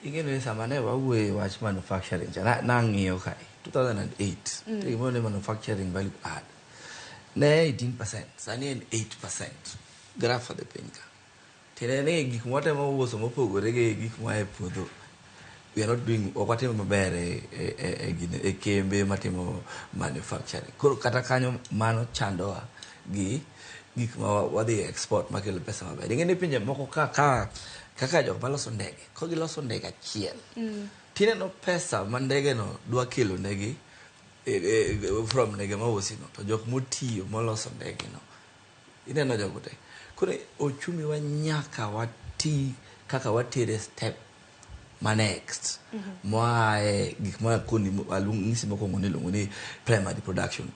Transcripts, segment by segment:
ingene sama ne wawuoyo wach manufacturing na ng'iyo kae 2008 timo ne manufacturing value add ne 18% sani en 8% graph for the pinka tene ne gik mwatemo uso mopogore gi gik mwa e puodho we are not doing okwatimo maber e kembe matimo manufacturing koro kata kanyo mano chandowa gi gik ma wadhi export makelo pesa maber ingene pinje moko kaka jok maloso ndege ko giloso ndege achiel tineno pesa ma ndege no dwa kelo negi from ndege mausi no to jok motiyo moloso ndege no ineno jogo te koro ochumi wa nyaka wati kaka watere step ma next moae gik ma koni ng'isi mokwongo ni luongo ni primary production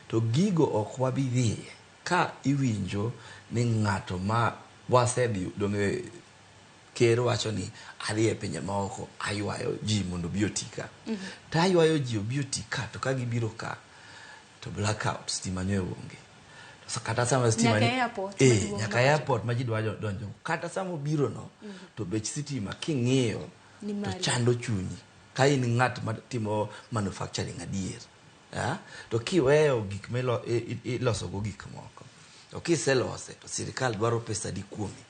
to gigo ok wabidhie ka iwinjo ni ng'ato ma wasedhi donge ker wacho ni adhi e pinje maoko aywayo ji mondo bi otika to aywayo ji obi otika to ka gibiro ka to blackout stima nyo onge so kata sama stima nyaka airport ma ji dwa donjo kata sama biro no to bech stima king'iyo to chando chunyi ka in ng'at matimo manufacturing adier to kiweyo gik iloso go gik moko to kiselose to sirikal dwaro pesa di kuomi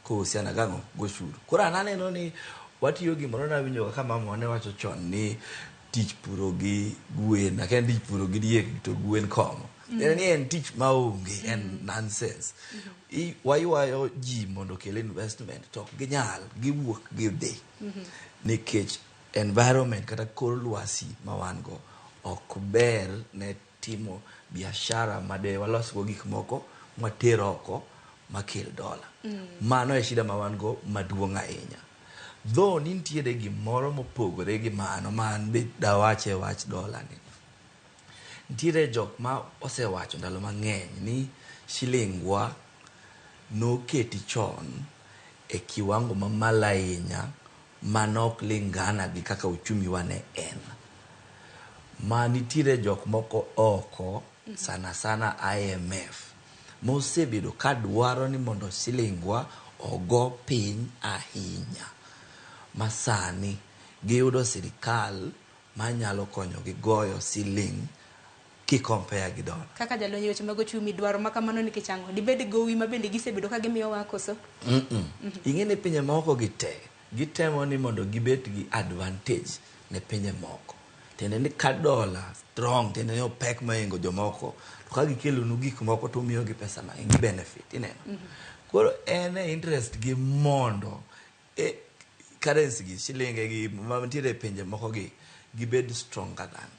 kousiana gang'o goshuru koro ananeno ni watiyo gimoro na winjo kaka mama ne wacho chon ni tich puro gi gwen aken tich puro gi diek to gwen komo ni en tich maonge en nonsense waywayo ji mondo kel investment to ginyal giwuok gidhi nikech environment kata kor lwasi ma wan go ok ber ne timo biashara made walosgo gik moko mwatero oko makel dola mano e shida ma wan go maduong' ahinya though nitiere gimoro mopogore gi mano man be dawache wach dola ni nitiere jok ma osewacho ndalo mang'eny ni shilingwa noketi chon e kiwango mamalo ahinya manok lingana gi kaka uchumi wane en ma nitiere jok moko oko sana IMF mosebedo ka dwaro ni mondo silingwa ogo piny ahinya masani giyudo sirikal manyalo konyo gi goyo siling kikompea gi dola kaka jalonyo weche mag ochumi dwaro makamano nikech ang'o dibed gowi ma bende gisebedo ka gimiyo wa koso ing'eni pinje moko gitemo ni mondo gibet gi advantage ne pinje moko tende ni ka dola strong tende ni opek maingo jomoko to ka gikelonu gik moko to umiyo gi pesa ma gi benefit ineno koro en interest gi mondo currency gi shilinge gi mantiere pinje moko gi gibed stronger than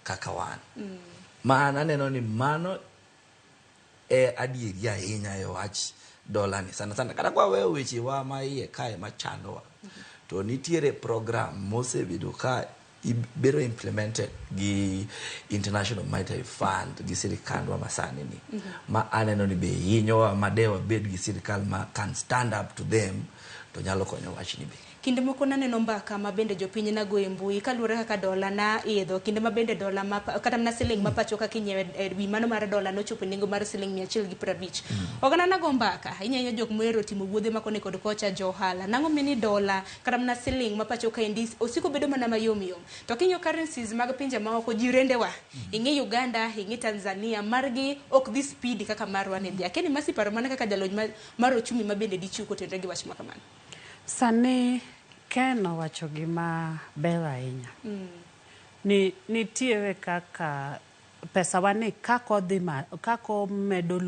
kaka wan ma aneno ni mano adieri ahinya e wach dola ni sana kata kwa wewe weche wa ma iye kae machandowa to nitiere program mosebedo ka ibiro implemented gi International Monetary Fund gi sirikandwa masani ni ma aneno ni be hinyowa madewa bed gi sirikal ma can stand up to them to nyalo konyo wach ni be kinde moko naneno mbaka ma bende jopiny nago e mbui kaluwore kaka dola na idho kinde ma bende dola kata mana siling ma pacho kaka inyiewe wi mano mar dola nochopo nengo mar siling 150 ogana nago mbaka inyanyo jok mohero timo wuodhe makone kod kocha johala nang'o mini dola kata mana siling ma pacho ka endi osiko bedo mana mayom to kinyo currencies mag pinje maoko jirendewa ing'e Uganda ing'e Tanzania margi ok dhi speed kaka marwa ne dhia keni masi paro mana kaka jalony mar ochumi ma bende dichuko tendre gi wach makamano sani Ken owacho gima ber ahinya nitiere kaka pesa wani kako medo